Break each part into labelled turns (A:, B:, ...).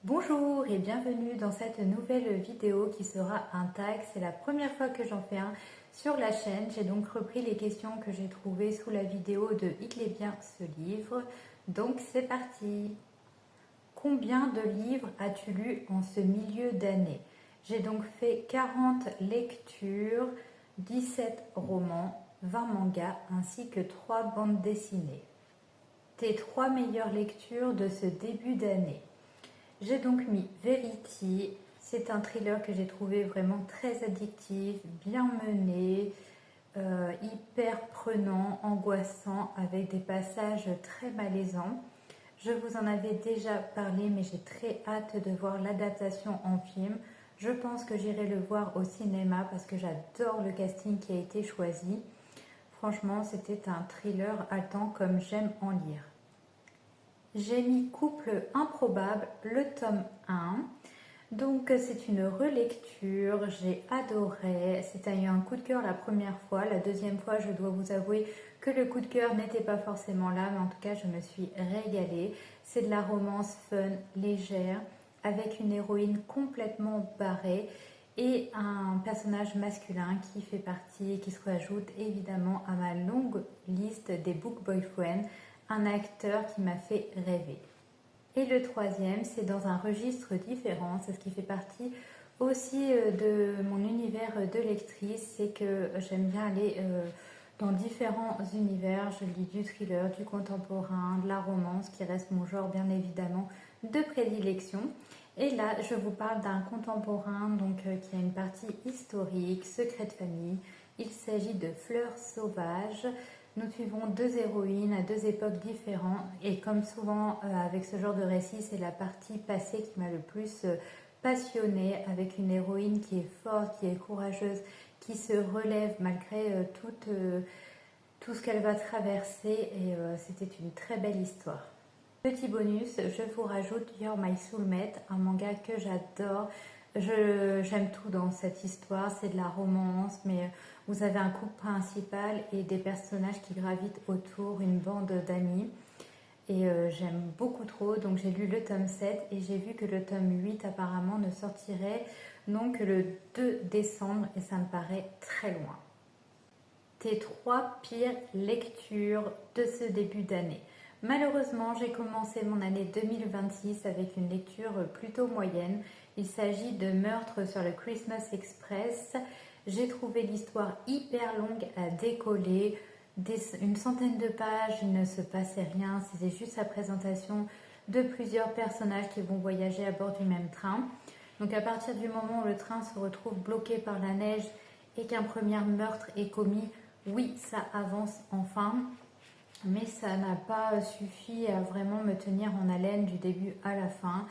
A: Bonjour et bienvenue dans cette nouvelle vidéo qui sera un tag. C'est la première fois que j'en fais un sur la chaîne. J'ai donc repris les questions que j'ai trouvées sous la vidéo de Il est bien ce livre. Donc c'est parti. Combien de livres as-tu lu en ce milieu d'année? J'ai donc fait 40 lectures, 17 romans, 20 mangas ainsi que 3 bandes dessinées. Tes 3 meilleures lectures de ce début d'année. J'ai donc mis Verity. C'est un thriller que j'ai trouvé vraiment très addictif, bien mené, hyper prenant, angoissant, avec des passages très malaisants. Je vous en avais déjà parlé, mais j'ai très hâte de voir l'adaptation en film. Je pense que j'irai le voir au cinéma parce que j'adore le casting qui a été choisi. Franchement, c'était un thriller haletant comme j'aime en lire. J'ai mis Couple improbable, le tome 1. Donc c'est une relecture, j'ai adoré. C'était un coup de cœur la première fois. La deuxième fois, je dois vous avouer que le coup de cœur n'était pas forcément là, mais en tout cas, je me suis régalée. C'est de la romance fun, légère, avec une héroïne complètement barrée et un personnage masculin qui fait partie, qui se rajoute évidemment à ma longue liste des book boyfriends, un acteur qui m'a fait rêver. Et le troisième, c'est dans un registre différent, c'est ce qui fait partie aussi de mon univers de lectrice, c'est que j'aime bien aller dans différents univers. Je lis du thriller, du contemporain, de la romance, qui reste mon genre bien évidemment de prédilection. Et là, je vous parle d'un contemporain donc, qui a une partie historique, secret de famille. Il s'agit de Fleurs sauvages. Nous suivons deux héroïnes à deux époques différentes et comme souvent avec ce genre de récit, c'est la partie passée qui m'a le plus passionnée, avec une héroïne qui est forte, qui est courageuse, qui se relève malgré tout ce qu'elle va traverser et c'était une très belle histoire. Petit bonus, je vous rajoute You're My Soulmate, un manga que j'adore. J'aime tout dans cette histoire, c'est de la romance, mais vous avez un couple principal et des personnages qui gravitent autour, une bande d'amis. Et j'aime beaucoup trop, donc j'ai lu le tome 7 et j'ai vu que le tome 8 apparemment ne sortirait donc le 2 décembre et ça me paraît très loin. Tes 3 pires lectures de ce début d'année. Malheureusement, j'ai commencé mon année 2026 avec une lecture plutôt moyenne. Il s'agit de Meurtre sur le Christmas Express. J'ai trouvé l'histoire hyper longue à décoller, une centaine de pages, il ne se passait rien, c'était juste la présentation de plusieurs personnages qui vont voyager à bord du même train. Donc à partir du moment où le train se retrouve bloqué par la neige et qu'un premier meurtre est commis, oui, ça avance enfin, mais ça n'a pas suffi à vraiment me tenir en haleine du début à la fin.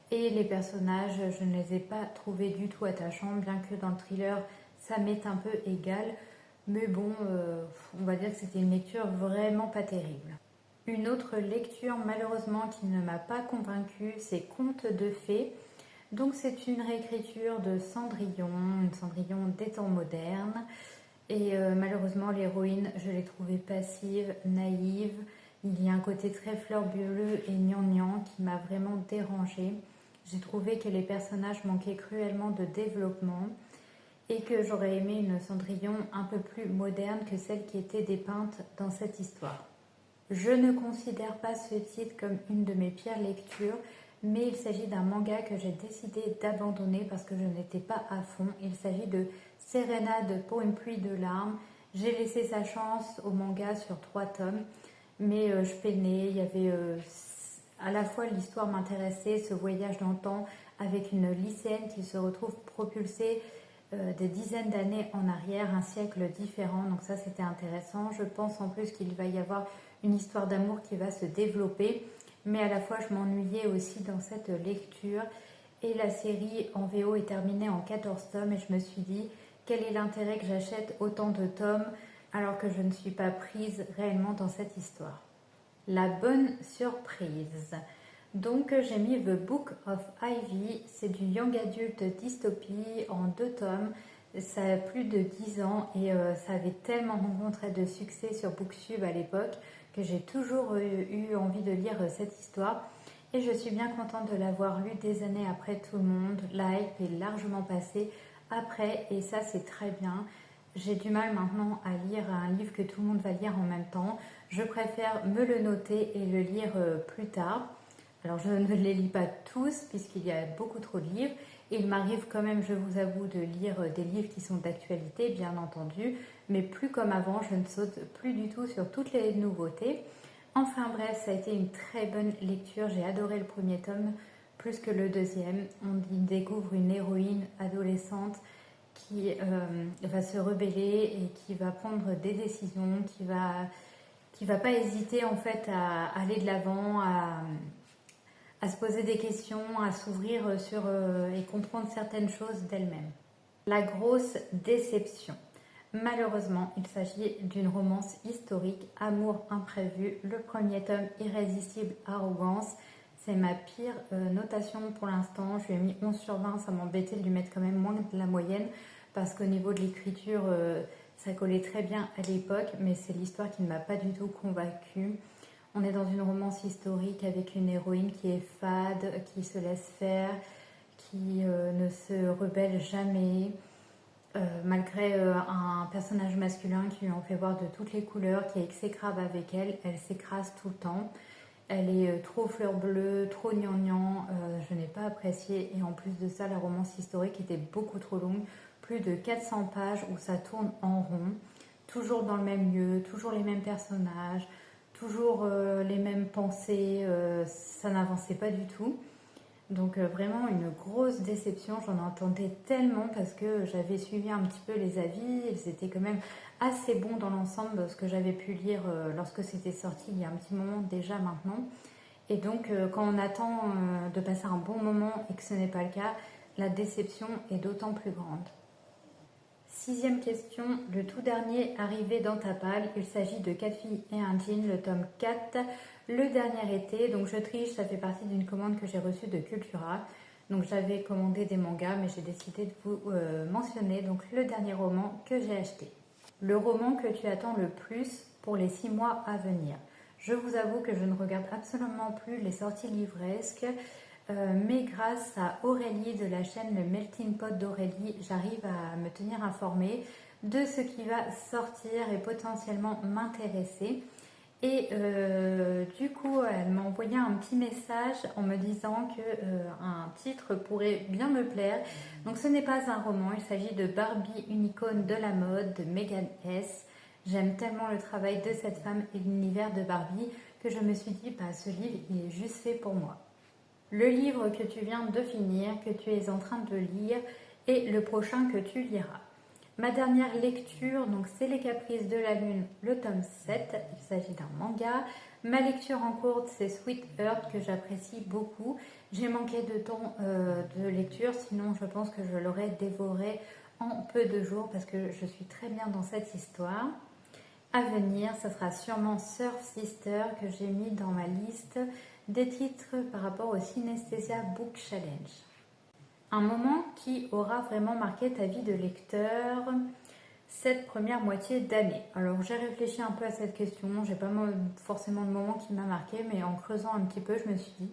A: Et les personnages, je ne les ai pas trouvés du tout attachants, bien que dans le thriller, ça m'est un peu égal. Mais bon, on va dire que c'était une lecture vraiment pas terrible. Une autre lecture, malheureusement, qui ne m'a pas convaincue, c'est Contes de fées. Donc c'est une réécriture de Cendrillon, une Cendrillon des temps modernes. Et malheureusement, l'héroïne, je l'ai trouvée passive, naïve. Il y a un côté très fleur bleue et gnangnan qui m'a vraiment dérangée. J'ai trouvé que les personnages manquaient cruellement de développement et que j'aurais aimé une Cendrillon un peu plus moderne que celle qui était dépeinte dans cette histoire. Je ne considère pas ce titre comme une de mes pires lectures, mais il s'agit d'un manga que j'ai décidé d'abandonner parce que je n'étais pas à fond. Il s'agit de Sérénade pour une pluie de larmes. J'ai laissé sa chance au manga sur 3 tomes, mais je peinais. Il y avait à la fois l'histoire m'intéressait, ce voyage dans le temps avec une lycéenne qui se retrouve propulsée des dizaines d'années en arrière, un siècle différent. Donc ça, c'était intéressant. Je pense en plus qu'il va y avoir une histoire d'amour qui va se développer, mais à la fois je m'ennuyais aussi dans cette lecture et la série en VO est terminée en 14 tomes et je me suis dit quel est l'intérêt que j'achète autant de tomes alors que je ne suis pas prise réellement dans cette histoire. La bonne surprise. Donc j'ai mis The Book of Ivy, c'est du young adult dystopie en 2 tomes. Ça a plus de 10 ans et ça avait tellement rencontré de succès sur Booktube à l'époque que j'ai toujours eu envie de lire cette histoire. et je suis bien contente de l'avoir lu des années après tout le monde. La hype est largement passée après et ça c'est très bien. J'ai du mal maintenant à lire un livre que tout le monde va lire en même temps. Je préfère me le noter et le lire plus tard. Alors je ne les lis pas tous puisqu'il y a beaucoup trop de livres. Il m'arrive quand même, je vous avoue, de lire des livres qui sont d'actualité, bien entendu, mais plus comme avant, je ne saute plus du tout sur toutes les nouveautés. Enfin bref, ça a été une très bonne lecture, j'ai adoré le premier tome plus que le deuxième. On y découvre une héroïne adolescente qui va se rebeller et qui va prendre des décisions, qui va pas hésiter en fait à aller de l'avant, à se poser des questions, à s'ouvrir sur et comprendre certaines choses d'elle-même. La grosse déception. Malheureusement, il s'agit d'une romance historique, Amour imprévu, le premier tome, Irrésistible arrogance. C'est ma pire notation pour l'instant. Je lui ai mis 11 sur 20, ça m'embêtait de lui mettre quand même moins de la moyenne parce qu'au niveau de l'écriture, ça collait très bien à l'époque, mais c'est l'histoire qui ne m'a pas du tout convaincue. On est dans une romance historique avec une héroïne qui est fade, qui se laisse faire, qui ne se rebelle jamais, malgré un personnage masculin qui lui en fait voir de toutes les couleurs, qui est exécrable avec elle. Elle s'écrase tout le temps. Elle est trop fleur bleue, trop gnangnan, je n'ai pas apprécié. Et en plus de ça, la romance historique était beaucoup trop longue, plus de 400 pages où ça tourne en rond, toujours dans le même lieu, toujours les mêmes personnages, toujours les mêmes pensées, ça n'avançait pas du tout. Donc vraiment une grosse déception, j'en entendais tellement parce que j'avais suivi un petit peu les avis, ils étaient quand même assez bons dans l'ensemble, ce que j'avais pu lire lorsque c'était sorti il y a un petit moment déjà maintenant. Et donc quand on attend de passer un bon moment et que ce n'est pas le cas, la déception est d'autant plus grande. Sixième question, le tout dernier arrivé dans ta palle, il s'agit de 4 filles et un jean, le tome 4, le dernier été. Donc je triche, ça fait partie d'une commande que j'ai reçue de Cultura. Donc j'avais commandé des mangas, mais j'ai décidé de vous mentionner donc le dernier roman que j'ai acheté. Le roman que tu attends le plus pour les 6 mois à venir. Je vous avoue que je ne regarde absolument plus les sorties livresques. Mais grâce à Aurélie de la chaîne Le Melting Pot d'Aurélie, j'arrive à me tenir informée de ce qui va sortir et potentiellement m'intéresser. Et du coup, elle m'a envoyé un petit message en me disant qu'un titre pourrait bien me plaire. Donc ce n'est pas un roman, il s'agit de Barbie, une icône de la mode de Megan Hess. J'aime tellement le travail de cette femme et l'univers de Barbie que je me suis dit, bah, ce livre, il est juste fait pour moi. Le livre que tu viens de finir, que tu es en train de lire, et le prochain que tu liras. Ma dernière lecture, donc c'est Les Caprices de la Lune, le tome 7. Il s'agit d'un manga. Ma lecture en cours, c'est Sweet Earth, que j'apprécie beaucoup. J'ai manqué de temps de lecture, sinon je pense que je l'aurais dévoré en peu de jours parce que je suis très bien dans cette histoire. À venir, ça sera sûrement Surf Sister que j'ai mis dans ma liste des titres par rapport au Synesthesia Book Challenge. Un moment qui aura vraiment marqué ta vie de lecteur cette première moitié d'année. Alors j'ai réfléchi un peu à cette question, j'ai pas forcément de moment qui m'a marqué, mais en creusant un petit peu, je me suis dit,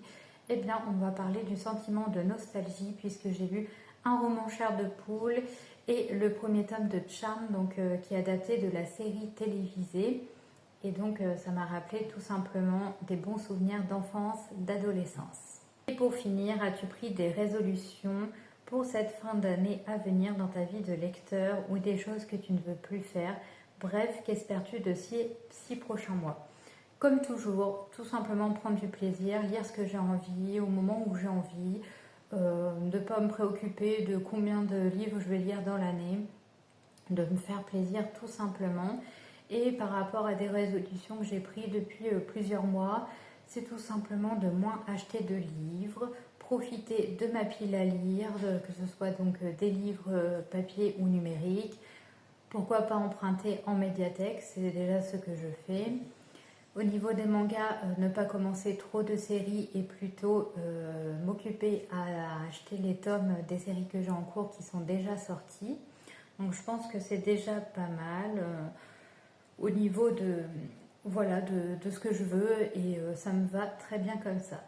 A: eh bien on va parler du sentiment de nostalgie puisque j'ai lu un roman Chair de poule et le premier tome de Charme, donc, qui est adapté de la série télévisée. Et donc ça m'a rappelé tout simplement des bons souvenirs d'enfance, d'adolescence. Et pour finir, as-tu pris des résolutions pour cette fin d'année à venir dans ta vie de lecteur ou des choses que tu ne veux plus faire? Bref, qu'espères-tu de ces 6 prochains mois? Comme toujours, tout simplement prendre du plaisir, lire ce que j'ai envie au moment où j'ai envie, ne pas me préoccuper de combien de livres je vais lire dans l'année, de me faire plaisir tout simplement. Et par rapport à des résolutions que j'ai prises depuis plusieurs mois, c'est tout simplement de moins acheter de livres, profiter de ma pile à lire, que ce soit donc des livres papier ou numériques. Pourquoi pas emprunter en médiathèque, c'est déjà ce que je fais. Au niveau des mangas, ne pas commencer trop de séries et plutôt m'occuper à acheter les tomes des séries que j'ai en cours qui sont déjà sortis. Donc je pense que c'est déjà pas mal au niveau de, voilà, de ce que je veux et ça me va très bien comme ça.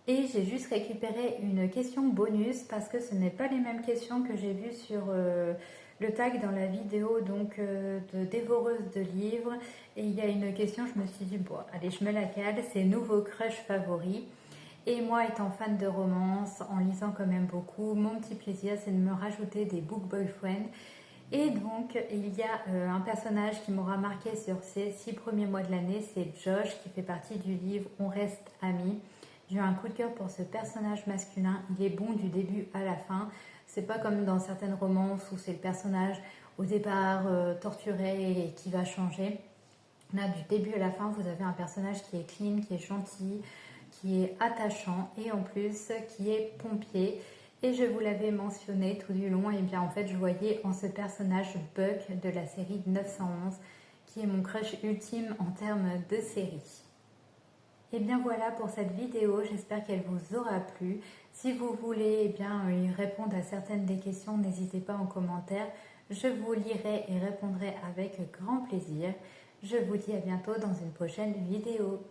A: Et j'ai juste récupéré une question bonus parce que ce n'est pas les mêmes questions que j'ai vues sur le tag dans la vidéo donc de dévoreuse de livres. Et il y a une question, je me suis dit, bon, allez, je me la cale, c'est nouveau crush favori. Et moi, étant fan de romance, en lisant quand même beaucoup, mon petit plaisir, c'est de me rajouter des book boyfriends. Et donc, il y a un personnage qui m'aura marqué sur ces 6 premiers mois de l'année, c'est Josh, qui fait partie du livre On reste amis. J'ai eu un coup de cœur pour ce personnage masculin, il est bon du début à la fin. C'est pas comme dans certaines romances où c'est le personnage au départ torturé et qui va changer. Là, du début à la fin, vous avez un personnage qui est clean, qui est gentil, qui est attachant et en plus qui est pompier. Et je vous l'avais mentionné tout du long, et bien en fait je voyais en ce personnage Buck de la série 911 qui est mon crush ultime en termes de série. Et bien voilà pour cette vidéo, j'espère qu'elle vous aura plu. Si vous voulez y répondre à certaines des questions, n'hésitez pas en commentaire. Je vous lirai et répondrai avec grand plaisir. Je vous dis à bientôt dans une prochaine vidéo.